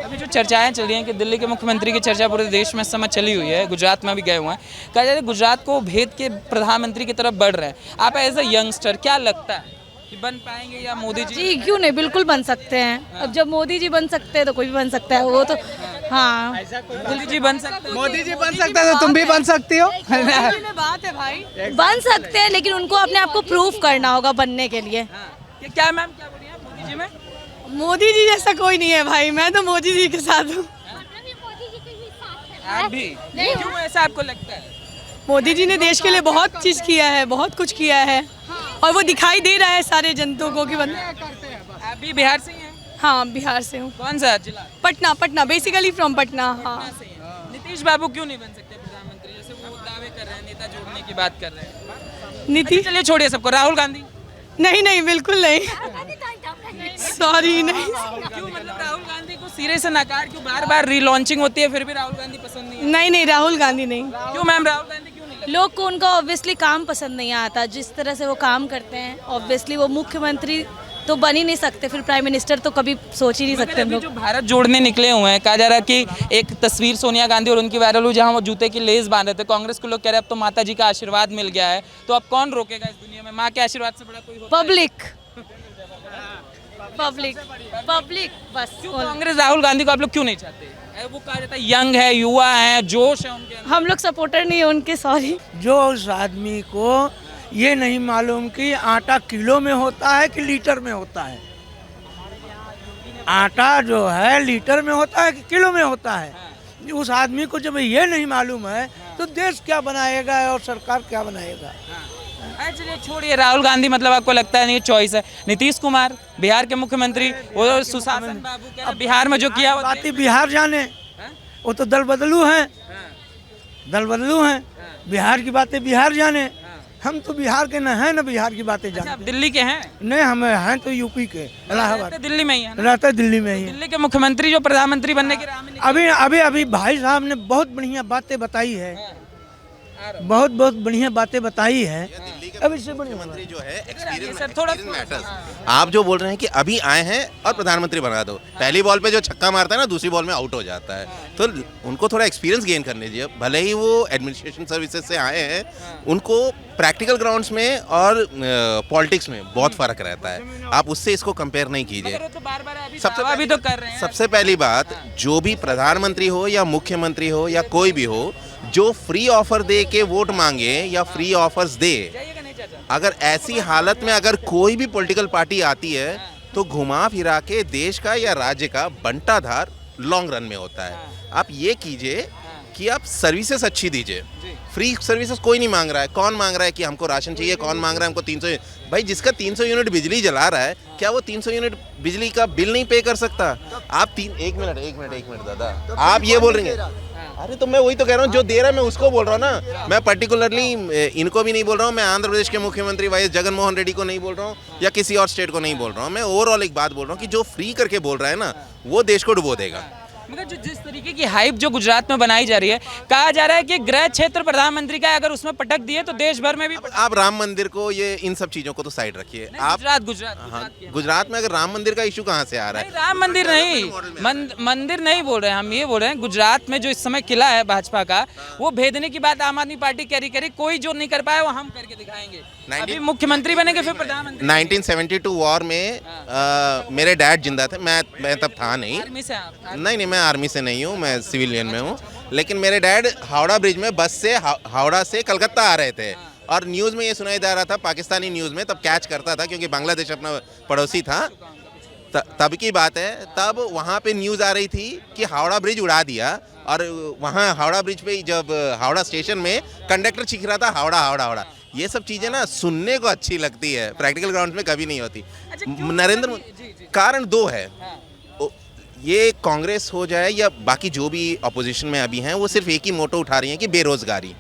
अभी जो चर्चाएं चल रही हैं कि दिल्ली के मुख्यमंत्री की चर्चा पूरे देश में इस समय चली हुई है, गुजरात में भी गए हुए हैं, कहा जाए गुजरात को भेद के प्रधानमंत्री की तरफ बढ़ रहे हैं। आप एज अ यंगस्टर क्या लगता है कि बन पाएंगे या मोदी जी क्यों नहीं, बिल्कुल बन सकते हैं। अब जब मोदी जी बन सकते हैं तो कोई भी बन सकता है, वो तो हाँ। मोदी जी बन सकते हैं? मोदी जी बन सकते हैं तो तुम भी बन सकती हो। बात है भाई, बन सकते हैं लेकिन उनको अपने आप को प्रूव करना होगा बनने के लिए। क्या मैम क्या बोल रही हैं मोदी जी में? मोदी जी जैसा कोई नहीं है भाई, मैं तो मोदी जी के साथ हूँ। आप भी? क्यों ऐसा आपको लगता है? मोदी जी ने देश के लिए बहुत चीज किया है, बहुत कुछ किया है और वो दिखाई दे रहा है सारे जनता को कि आप भी बिहार से ही हैं? हाँ बिहार से हूँ। कौन सा जिला? Patna, Patna basically from Patna. हाँ नीतीश बाबू क्यों नहीं बन सकते प्रधानमंत्री? जैसे वो दावे कर रहे हैं, नेता जोड़ने की बात कर रहे हैं। नीतीश चलिए छोड़िए सबको, राहुल गांधी? नहीं नहीं बिल्कुल नहीं, सॉरी नहीं। क्यों, मतलब राहुल गांधी को सिरे से नकार क्यों? बार बार रीलॉन्चिंग होती है फिर भी राहुल गांधी पसंद नहीं है? नहीं राहुल गांधी नहीं। क्यों मैम, राहुल गांधी क्यों नहीं? लोग को उनका ऑब्वियसली काम पसंद नहीं आता, जिस तरह से वो काम करते हैं। ऑब्वियसली वो मुख्यमंत्री तो बन ही नहीं सकते, फिर प्राइम मिनिस्टर तो कभी सोच ही नहीं सकते हम अभी लोग। जो भारत जोड़ने निकले हुए हैं, कहा जा रहा है कि एक तस्वीर सोनिया गांधी और उनकी वायरल हुई जहां वो जूते की लेस बांध रहे थे। कांग्रेस के लोग कह रहे हैं अब तो माता जी का आशीर्वाद मिल गया है, तो अब कौन रोकेगा इस दुनिया में? माँ के आशीर्वाद से बड़ा कोई होता है? पब्लिक पब्लिक पब्लिक बस। क्यों कांग्रेस राहुल गांधी को आप लोग क्यों नहीं चाहते? वो कहा जाता है यंग है, युवा है, जोश है उनके अंदर। हम लोग सपोर्टर नहीं है उनके, सॉरी। जो उस आदमी को ये नहीं मालूम कि आटा किलो में होता है कि लीटर में होता है। आटा जो है लीटर में होता है कि किलो में होता है। उस आदमी को जब ये नहीं मालूम है तो देश क्या बनाएगा और सरकार क्या बनाएगा। चलिए छोड़िए, राहुल गांधी मतलब आपको लगता है नहीं चॉइस है? नीतीश कुमार बिहार के मुख्यमंत्री, वो सुशासन बाबू कह रहे बिहार में जो किया वो बातें बिहार जाने, वो तो दल बदलू हैं, दल बदलू हैं। बिहार की बातें बिहार जाने, हम तो बिहार के न हैं न बिहार की बातें जाने। आप दिल्ली के हैं? नहीं, हम हैं तो यूपी के, इलाहाबाद। दिल्ली में ही है ना? रहते दिल्ली में ही। दिल्ली के मुख्यमंत्री जो प्रधानमंत्री बनने की राह में अभी अभी भाई साहब ने बहुत बढ़िया बातें बताई है, बहुत बढ़िया बातें बताई है। अब इससे मुख्यमंत्री जो है एक्सपीरियंस थोड़ा मैटर्स। आप जो बोल रहे हैं कि अभी आए हैं और प्रधानमंत्री बना दो, पहली बॉल पे जो छक्का मारता है ना दूसरी बॉल में आउट हो जाता है, तो उनको थोड़ा एक्सपीरियंस गेन करने दीजिए। भले ही वो एडमिनिस्ट्रेशन सर्विसेज से आए हैं, उनको प्रैक्टिकल ग्राउंड्स में और पॉलिटिक्स में बहुत फर्क रहता है। आप उससे इसको कंपेयर नहीं कीजिए। सबसे पहली बात, जो भी प्रधानमंत्री हो या मुख्यमंत्री हो या कोई भी हो, जो फ्री ऑफर दे के वोट मांगे या फ्री ऑफर्स दे, अगर ऐसी हालत में अगर कोई भी पॉलिटिकल पार्टी आती है तो घुमा फिरा के देश का या राज्य का बंटाधार लॉन्ग रन में होता है। आप ये कीजिए कि आप सर्विसेज अच्छी दीजिए। फ्री सर्विसेज कोई नहीं मांग रहा है। कौन मांग रहा है कि हमको राशन चाहिए? कौन मांग रहा है हमको 300? भाई जिसका 300 यूनिट बिजली जला रहा है, क्या वो 300 यूनिट बिजली का बिल नहीं पे कर सकता? आप एक मिनट दादा, आप ये बोल रही हैं? अरे तो मैं वही तो कह रहा हूँ, जो दे रहा है मैं उसको बोल रहा हूँ ना। मैं पर्टिकुलरली इनको भी नहीं बोल रहा हूँ। मैं आंध्र प्रदेश के मुख्यमंत्री वाई जगन मोहन रेड्डी को नहीं बोल रहा हूँ या किसी और स्टेट को नहीं बोल रहा हूँ। मैं ओवरऑल एक बात बोल रहा हूँ कि जो फ्री करके बोल रहा है ना, वो देश को डुबो देगा। मगर जो जिस तरीके की हाइप जो गुजरात में बनाई जा रही है, कहा जा रहा है कि गृह क्षेत्र प्रधानमंत्री का अगर उसमें पटक दिए तो देश भर में भी आप राम मंदिर को, ये इन सब चीजों को तो साइड रखिए। आप गुजरात में अगर राम मंदिर का इशू कहाँ से आ रहा है? राम मंदिर नहीं, मंदिर नहीं बोल रहे हैं हम, ये बोल रहे हैं गुजरात में जो इस समय किला है भाजपा का, वो भेदने की बात आम आदमी पार्टी करी, कोई जो नहीं कर पाया वो हम करके दिखाएंगे। अभी मुख्यमंत्री बनेंगे फिर प्रधानमंत्री। 1972 वॉर में मेरे डैड जिंदा थे, मैं तब था नहीं। आर्मी से आप? नहीं, मैं आर्मी से नहीं हूँ, मैं सिविलियन में हूँ। लेकिन मेरे डैड हावड़ा ब्रिज में बस से हावड़ा से कलकत्ता आ रहे थे और न्यूज़ में ये सुनाई दे रहा था, पाकिस्तानी न्यूज़ में, तब कैच करता था क्योंकि बांग्लादेश अपना पड़ोसी था। तब की बात है, तब वहाँ पे न्यूज़ आ रही थी कि हावड़ा ब्रिज उड़ा दिया। और वहाँ हावड़ा ब्रिज पे जब हावड़ा स्टेशन में कंडक्टर चीख रहा था हावड़ा। ये सब चीज़ें ना सुनने को अच्छी लगती है, प्रैक्टिकल ग्राउंड में कभी नहीं होती। नरेंद्र मोदी, कारण दो है। ये कांग्रेस हो जाए या बाकी जो भी अपोजिशन में अभी हैं, वो सिर्फ एक ही मोटो उठा रही हैं कि बेरोजगारी।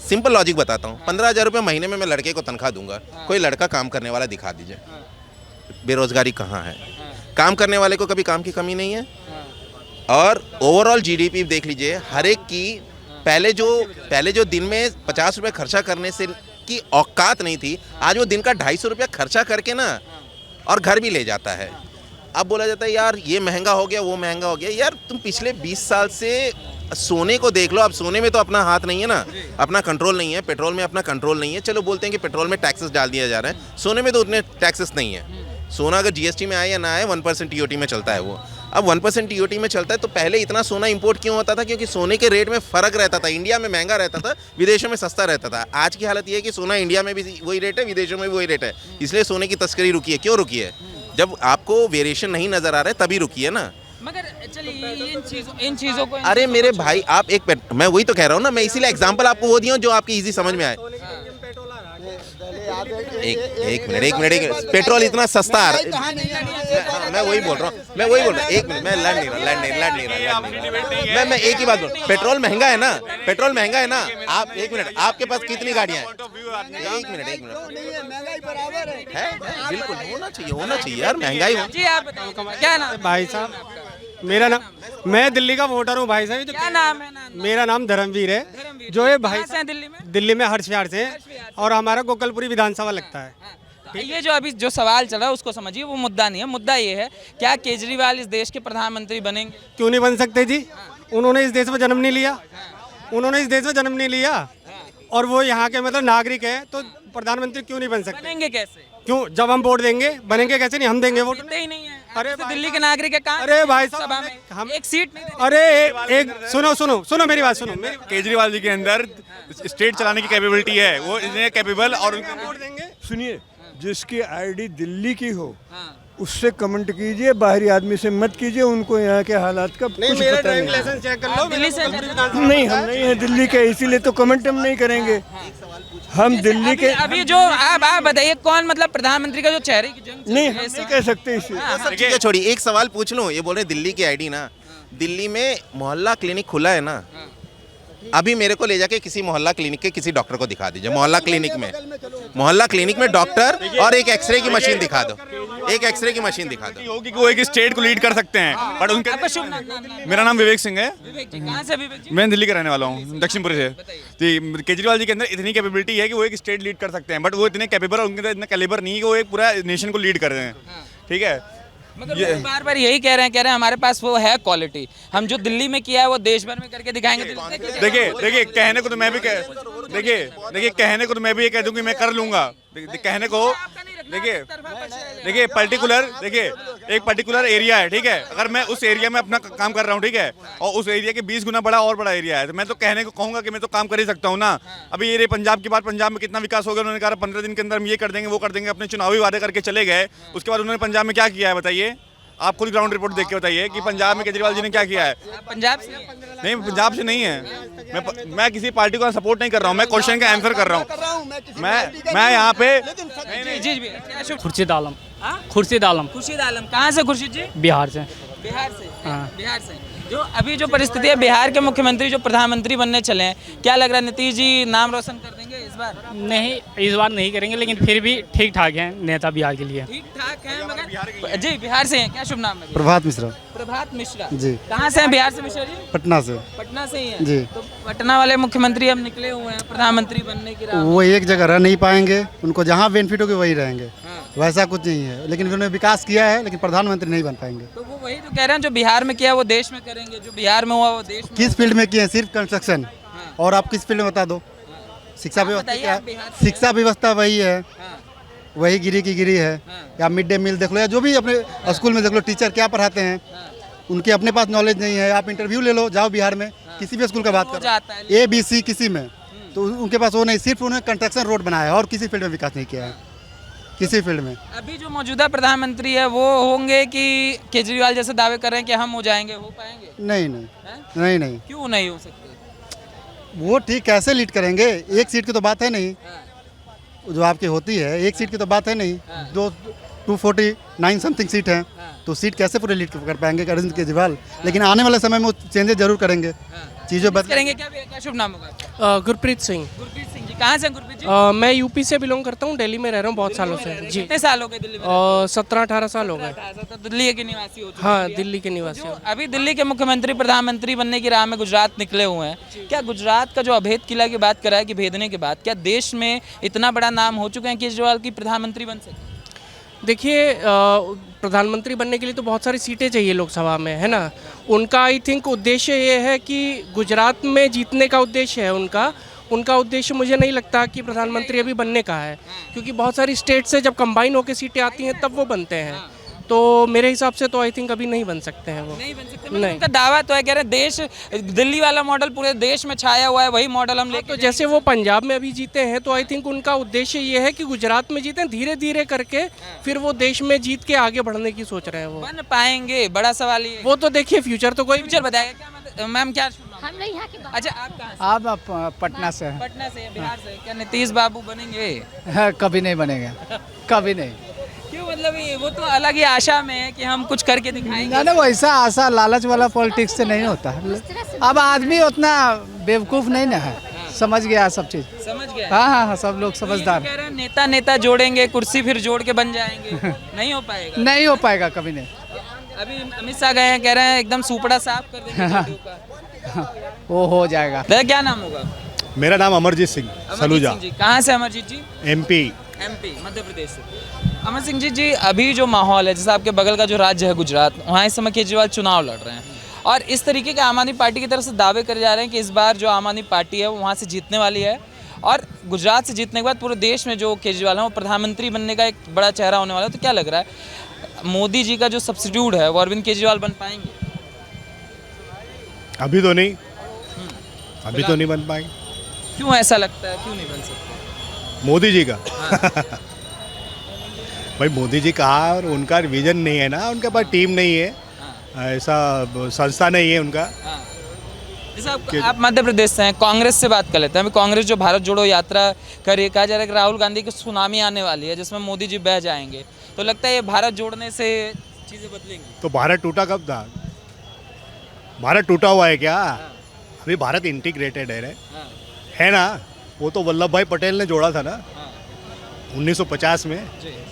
सिंपल लॉजिक बताता हूँ, 15,000 रुपये महीने में मैं लड़के को तनख्वाह दूंगा, कोई लड़का काम करने वाला दिखा दीजिए। बेरोजगारी कहाँ है? काम करने वाले को कभी काम की कमी नहीं है। और ओवरऑल जीडीपी देख लीजिए, हर एक की पहले जो दिन में 50 रुपये खर्चा करने से की औकात नहीं थी, आज वो दिन का 250 रुपया खर्चा करके ना और घर भी ले जाता है। अब बोला जाता है यार ये महंगा हो गया, वो महंगा हो गया। यार तुम पिछले 20 साल से सोने को देख लो। अब सोने में तो अपना हाथ नहीं है ना, अपना कंट्रोल नहीं है, पेट्रोल में अपना कंट्रोल नहीं है। चलो बोलते हैं कि पेट्रोल में टैक्सेस डाल दिया जा रहा है, सोने में तो उतने टैक्सेस नहीं है। सोना अगर जीएसटी में आए या ना आए 1% टीओटी में चलता है वो। अब 1% टीओटी में चलता है तो पहले इतना सोना इंपोर्ट क्यों होता था? क्योंकि सोने के रेट में फ़र्क रहता था, इंडिया में महंगा रहता था, विदेशों में सस्ता रहता था। आज की हालत ये है कि सोना इंडिया में भी वही रेट है, विदेशों में भी वही रेट है, इसलिए सोने की तस्करी रुकी है। क्यों रुकी है? जब आपको वेरिएशन नहीं नज़र आ रहा है तभी रुकी है ना। मगर चलिए इन चीज़ों को अरे मेरे भाई आप मैं वही तो कह रहा हूँ ना, मैं इसीलिए एग्जांपल आपको वो दिया हूँ जो आपकी इजी समझ में आए। एक मिनट पेट्रोल इतना सस्ता आ रहा है। मैं वही बोल रहा हूँ, एक मिनट, मैं लड़ नहीं रहा। मैं एक ही बात बोल, पेट्रोल महंगा है ना, पेट्रोल महंगा है ना। आप एक मिनट, आपके पास कितनी गाड़ियाँ हैं? एक मिनट है, बिल्कुल होना चाहिए यार, महंगाई हो। जी आप बताइए क्या नाम? भाई साहब मेरा नाम, मैं दिल्ली का वोटर हूँ भाई साहब। तो क्या नाम है? मेरा नाम धर्मवीर है। धर्मवीर। जो है भाई कहाँ से हैं दिल्ली में? दिल्ली में हर्षविहार से, और हमारा गोकलपुरी विधानसभा लगता है। ये जो अभी जो सवाल चल रहा है उसको समझिए, वो मुद्दा नहीं है। मुद्दा ये है क्या केजरीवाल इस देश के प्रधानमंत्री बनेंगे? क्यों नहीं बन सकते जी? उन्होंने इस देश में जन्म नहीं लिया, उन्होंने इस देश में जन्म नहीं लिया, और वो यहाँ के मतलब नागरिक है, तो प्रधानमंत्री क्यों नहीं बन सकते? बनेंगे कैसे? क्यों? जब हम वोट देंगे, बनेंगे कैसे? नहीं, हम देंगे वोट। देते ही नहीं है। अरे तो दिल्ली के नागरिक है, कहाँ? अरे भाई साहब, सभा में हम एक सीट नहीं देते। अरे एक सुनो मेरी बात सुनो। केजरीवाल जी के अंदर स्टेट चलाने की कैपेबिलिटी है, वो इतने कैपेबल, और उनका वोट देंगे। सुनिए, जिसकी आईडी दिल्ली की हो हाँ। उससे कमेंट कीजिए, बाहरी आदमी से मत कीजिए। उनको यहाँ के हालात का नहीं, कुछ मेरा पता ड्राइविंग नहीं। लाइसेंस चेक कर लो। दिल्ली से नहीं, हम नहीं है दिल्ली के, इसीलिए तो कमेंट हम नहीं करेंगे। हम दिल्ली के अभी जो आप बताइए कौन मतलब प्रधानमंत्री का जो चेहरे की जंग चल नहीं, रही हम है नहीं कह सकते इसे। सब चीजें छोड़ी, एक सवाल पूछ लूं। ये बोल रहे दिल्ली की आईडी ना, दिल्ली में मोहल्ला क्लिनिक खुला है ना, अभी मेरे को ले जाके किसी मोहल्ला क्लिनिक के किसी डॉक्टर को दिखा दीजिए। मोहल्ला क्लिनिक में डॉक्टर और एक एक्सरे की मशीन दिखा दो, एक एक्सरे की मशीन दिखा दो। होगी कि वो एक स्टेट को लीड कर सकते हैं, बट आपका उनके शुभ नाम? मेरा नाम विवेक सिंह है। विवेक जी, कहाँ से विवेक जी? मैं दिल्ली का रहने वाला हूँ, दक्षिणपुरी से। तो केजरीवाल जी के अंदर इतनी कैपेबिलिटी है कि वो एक स्टेट लीड कर सकते हैं, बट वो इतने कैपेबल और उनके अंदर इतना कैलिबर नहीं है कि वो एक पूरा नेशन को लीड कर रहे हैं। ठीक है, मगर वो बार बार यही कह रहे हैं हमारे पास वो है क्वालिटी, हम जो दिल्ली में किया है वो देश भर में करके दिखाएंगे। देखिए कहने को तो मैं भी देखिए कहने को तो मैं भी ये कह दूं कि मैं कर लूंगा। कहने को देखिए एक पर्टिकुलर एरिया है, ठीक है, अगर मैं उस एरिया में अपना काम कर रहा हूँ, ठीक है, और उस एरिया के 20 गुना बड़ा और बड़ा एरिया है, तो मैं तो कहने को कहूंगा कि मैं तो काम कर ही सकता हूँ ना। अभी ये पंजाब की बात, पंजाब में कितना विकास हो गया, उन्होंने कहा 15 दिन के अंदर हम ये कर देंगे, वो कर देंगे, अपने चुनावी वादे करके चले गए। उसके बाद उन्होंने पंजाब में क्या किया है बताइए? आप खुद ग्राउंड रिपोर्ट देख के बताइए कि पंजाब में केजरीवाल जी ने क्या किया है। पंजाब से नहीं, पंजाब से नहीं है। मैं किसी पार्टी को सपोर्ट नहीं कर रहा हूँ, मैं क्वेश्चन का आंसर कर रहा हूँ। मैं यहाँ पे जी खुर्शीद आलम। हाँ? खुर्शीद आलम, खुर्शीद आलम कहाँ से? खुर्शीद जी बिहार से। बिहार से। हाँ। बिहार से। जो अभी जो परिस्थिति है, बिहार के मुख्यमंत्री जो प्रधानमंत्री बनने चले हैं, क्या लग रहा है नीतीश जी नाम रोशन कर देंगे इस बार? नहीं, इस बार नहीं करेंगे, लेकिन फिर भी ठीक ठाक हैं नेता बिहार के लिए। ठीक ठाक है, मगर जी बिहार से हैं। क्या शुभ नाम है? प्रभात मिश्रा प्रभात मिश्रा जी। कहाँ से हैं बिहार से मिश्रा जी? पटना से पटना से ही हैं जी। तो पटना वाले मुख्यमंत्री अब निकले हुए हैं प्रधानमंत्री बनने की राह में। वो एक जगह रह नहीं पाएंगे, उनको जहाँ बेनिफिट होगी वही रहेंगे। हाँ। वैसा कुछ नहीं है, लेकिन उन्होंने विकास किया है, लेकिन प्रधानमंत्री नहीं बन पाएंगे। तो वो वही तो कह रहे हैं, जो बिहार में किया वो देश में करेंगे, जो बिहार में हुआ वो देश में। किस फील्ड में किए हैं? सिर्फ कंस्ट्रक्शन। और आप किस फील्ड में बता दो? शिक्षा व्यवस्था बताइए, क्या आप है? बिहार से शिक्षा व्यवस्था वही है, हाँ। वही गिरी की गिरी है। या मिड डे मील देख लो, या जो भी अपने स्कूल में देख लो, टीचर क्या पढ़ाते हैं, उनके अपने पास नॉलेज नहीं है। आप इंटरव्यू ले लो, जाओ बिहार में किसी भी स्कूल का बात हो जाता है। करो, ABC किसी में, तो उनके पास वो नहीं, सिर्फ उन्होंने कंस्ट्रक्शन रोड बनाया है और किसी फील्ड में विकास नहीं किया है, किसी फील्ड में। अभी जो मौजूदा प्रधानमंत्री है वो होंगे कि केजरीवाल जैसे दावे कर रहे हैं कि हम हो जाएंगे, हो पाएंगे? नहीं, नहीं, नहीं। क्यों नहीं हो सकते? वो ठीक कैसे लीड करेंगे? एक सीट की तो बात है नहीं, जो आपकी होती है एक सीट की तो बात है नहीं। 249 समथिंग सीट है, तो सीट कैसे पूरे लीड कर पाएंगे अरविंद केजरीवाल? लेकिन आने वाले समय में वो चेंजेस जरूर करेंगे, चीज़ें करेंगे। क्या शुभ नाम होगा? गुरप्रीत सिंह। गुरप्रीत सिंह जी कहाँ से? गुरप्रीत जी मैं यूपी से बिलोंग करता हूँ, दिल्ली में रह रहा हूँ बहुत सालों से जी। कितने साल हो गए दिल्ली में? 17-18 साल हो गए। तो दिल्ली के निवासी हो चुके हाँ, हैं। दिल्ली के निवासी जो अभी दिल्ली के मुख्यमंत्री प्रधानमंत्री बनने की राह में गुजरात निकले हुए हैं, क्या गुजरात का जो अभेद किला की बात करा है कि भेदने के बाद क्या देश में इतना बड़ा नाम हो चुके हैं केजरीवाल की प्रधानमंत्री बन सके? देखिए, प्रधानमंत्री बनने के लिए तो बहुत सारी सीटें चाहिए लोकसभा में, है ना। उनका आई थिंक उद्देश्य ये है कि गुजरात में जीतने का उद्देश्य है उनका उद्देश्य मुझे नहीं लगता कि प्रधानमंत्री अभी बनने का है, क्योंकि बहुत सारी स्टेट से जब कंबाइन होकर सीटें आती हैं तब वो बनते हैं। तो मेरे हिसाब से तो आई थिंक अभी नहीं बन सकते हैं वो। नहीं बन सकते, मतलब उनका दावा तो है, कह रहे हैं देश दिल्ली वाला मॉडल पूरे देश में छाया हुआ है, वही मॉडल हम लेके तो जैसे वो पंजाब में अभी जीते हैं तो आई थिंक उनका उद्देश्य ये है कि गुजरात में जीतें, धीरे धीरे करके फिर वो देश में जीत के आगे बढ़ने की सोच रहे हैं वो। बन पाएंगे, बड़ा सवाल ये। वो तो देखिए फ्यूचर तो कोई फ्यूचर बताएगा क्या? मतलब मैम क्या सुन रहा हूं? अच्छा आप कहाँ से? आप पटना से हैं। पटना से, बिहार से। क्या नीतीश बाबू बनेंगे? कभी नहीं बनेगा, कभी नहीं। क्यों, मतलब ये वो तो अलग ही आशा में है कि हम कुछ करके दिखाएंगे। ना वैसा आशा लालच वाला पॉलिटिक्स से नहीं होता। अब आदमी उतना बेवकूफ़ नहीं ना है, समझ गया सब चीज़। समझ गया। हाँ, सब लोग समझदार। कह रहे हैं नेता जोड़ेंगे, कुर्सी फिर जोड़ के बन जाएंगे। नहीं हो पाएगा। नहीं हो पाएगा, कभी नहीं। अभी अमित शाह गए हैं, कह रहे हैं एकदम सुपड़ा साफ कर देंगे जदयू का। वो हो जाएगा। क्या नाम होगा? मेरा नाम अमरजीत सिंह सलूजा। कहाँ से अमरजीत जी? एमपी मध्य प्रदेश से। अमर सिंह जी, अभी जो माहौल है, जैसे आपके बगल का जो राज्य है गुजरात, वहाँ इस समय केजरीवाल चुनाव लड़ रहे हैं और इस तरीके के आम आदमी पार्टी की तरफ से दावे करे जा रहे हैं कि इस बार जो आम आदमी पार्टी है वो वहाँ से जीतने वाली है और गुजरात से जीतने के बाद पूरे देश में जो केजरीवाल है वो प्रधानमंत्री बनने का एक बड़ा चेहरा होने वाला है। तो क्या लग रहा है, मोदी जी का जो सब्स्टिट्यूट है वो अरविंद केजरीवाल बन पाएंगे? अभी तो नहीं, अभी तो नहीं बन पाएंगे। क्यों ऐसा लगता है, क्यों नहीं बन सकते? मोदी जी का भाई मोदी जी कहा, और उनका विजन नहीं है ना, उनके पास टीम नहीं है, ऐसा संस्था नहीं है उनका। जैसे आप मध्य प्रदेश से हैं, कांग्रेस से बात कर लेते हैं। अभी कांग्रेस जो भारत जोड़ो यात्रा कर रही है, कहा जा रहा है कि राहुल गांधी की सुनामी आने वाली है जिसमें मोदी जी बह जाएंगे। तो लगता है ये भारत जोड़ने से चीज़ें बदलेंगी? तो भारत टूटा कब था? भारत टूटा हुआ है क्या? अभी भारत इंटीग्रेटेड है ना। वो तो वल्लभ भाई पटेल ने जोड़ा था ना 1950 में।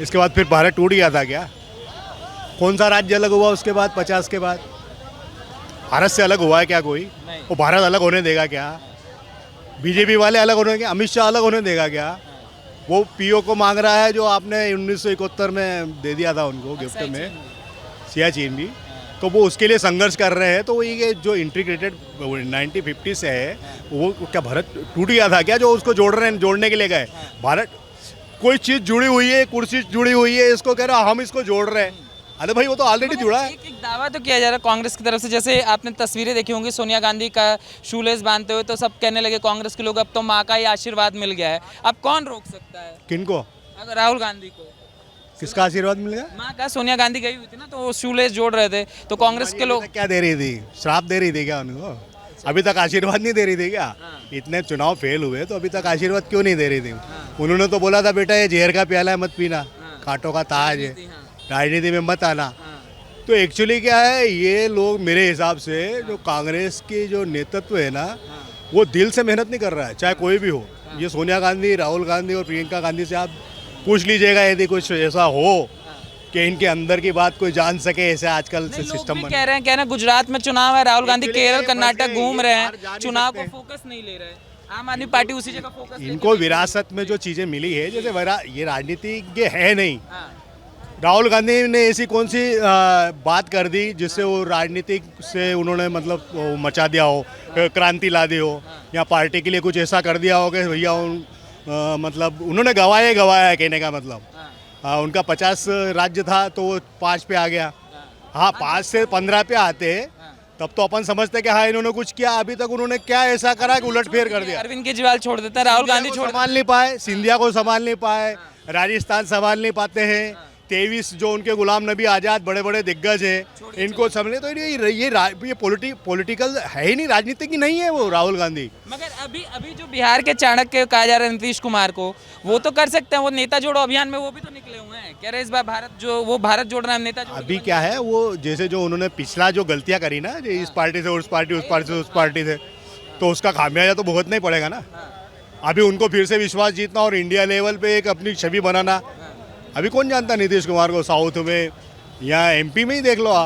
इसके बाद फिर भारत टूट गया था क्या? कौन सा राज्य अलग हुआ उसके बाद 50 के बाद? भारत से अलग हुआ है क्या कोई? वो भारत अलग होने देगा क्या? बीजेपी वाले अलग होने देंगे? अमित शाह अलग होने देगा क्या? वो पीओ को मांग रहा है जो आपने 1971 में दे दिया था उनको गिफ्ट में, सियाचिन भी। तो वो उसके लिए संघर्ष कर रहे हैं। तो ये जो इंटीग्रेटेड 1950 से है, वो क्या भारत टूट गया था क्या जो उसको जोड़ने के लिए गए? भारत कोई चीज़ जुड़ी हुई है, कुर्सी जुड़ी हुई है, इसको कह रहा हम इसको जोड़ रहे हैं। अरे भाई वो तो ऑलरेडी जुड़ा है। एक दावा तो किया जा रहा है कांग्रेस की तरफ से, जैसे आपने तस्वीरें देखी होंगी सोनिया गांधी का शूलेस बांधते हुए, तो सब कहने लगे कांग्रेस के लोग अब तो माँ का ही आशीर्वाद मिल गया है। अब कौन रोक सकता है? किनको? अगर राहुल गांधी को। किसका आशीर्वाद मिल गया? माँ का। सोनिया गांधी गई हुई थी ना, तो वो शूलेस जोड़ रहे थे, तो कांग्रेस के लोग क्या दे रही थी? श्राप दे रही थी क्या उनको? अभी तक आशीर्वाद नहीं दे रही थी क्या? इतने चुनाव फेल हुए तो अभी तक आशीर्वाद क्यों नहीं दे रही थी? उन्होंने तो बोला था बेटा ये जहर का प्याला है मत पीना, कांटों का ताज है, राजनीति में मत आना। तो एक्चुअली क्या है, ये लोग मेरे हिसाब से जो कांग्रेस की जो नेतृत्व है ना, वो दिल से मेहनत नहीं कर रहा है, चाहे कोई भी हो। ये सोनिया गांधी, राहुल गांधी और प्रियंका गांधी से आप पूछ लीजिएगा यदि कुछ ऐसा हो कि इनके अंदर की बात कोई जान सके, ऐसे आजकल से सिस्टम कह रहे हैं गुजरात में चुनाव है, राहुल गांधी केरल कर्नाटक घूम रहे हैं, चुनाव को फोकस नहीं ले रहे। आम आदमी पार्टी उसी जगह फोकस। इनको विरासत में जो चीज़ें मिली है, जैसे ये राजनीति है नहीं। राहुल गांधी ने ऐसी कौन सी बात कर दी जिससे वो राजनीतिक से उन्होंने मतलब मचा दिया हो, क्रांति ला दी हो, या पार्टी के लिए कुछ ऐसा कर दिया हो कि भैया मतलब उन्होंने गवाया है कहने का मतलब। उनका 50 राज्य था तो वो 5 पे आ गया। हाँ, 5 से 15 पे आते तब तो अपन समझते कि हाँ इन्होंने कुछ किया। अभी तक उन्होंने क्या ऐसा करा कि उलटफेर कर दिया। अरविंद केजरीवाल छोड़ देता है, राहुल गांधी संभाल नहीं पाए, सिंधिया को संभाल नहीं पाए, राजस्थान संभाल नहीं पाते हैं, 23 जो उनके गुलाम नबी आज़ाद बड़े बड़े दिग्गज हैं, इनको समझे। तो ये पॉलिटिकल है ही नहीं, राजनीतिक ही नहीं है वो राहुल गांधी। मगर अभी जो बिहार के चाणक्य कहा जा रहा है नीतीश कुमार को, वो तो कर सकते हैं। वो नेता जोड़ो अभियान में वो भी तो निकले हुए हैं, कह रहे इस बार भारत जोड़ रहा है नेता। अभी क्या है, वो जैसे जो उन्होंने पिछला जो गलतियाँ करी ना, इस पार्टी से उस पार्टी, उस पार्टी से उस पार्टी से, तो उसका खामियाजा तो भुगतना ही पड़ेगा ना। अभी उनको फिर से विश्वास जीतना और इंडिया लेवल पे एक अपनी छवि बनाना। अभी कौन जानता नीतीश कुमार को साउथ में या एमपी में ही देख लो आप।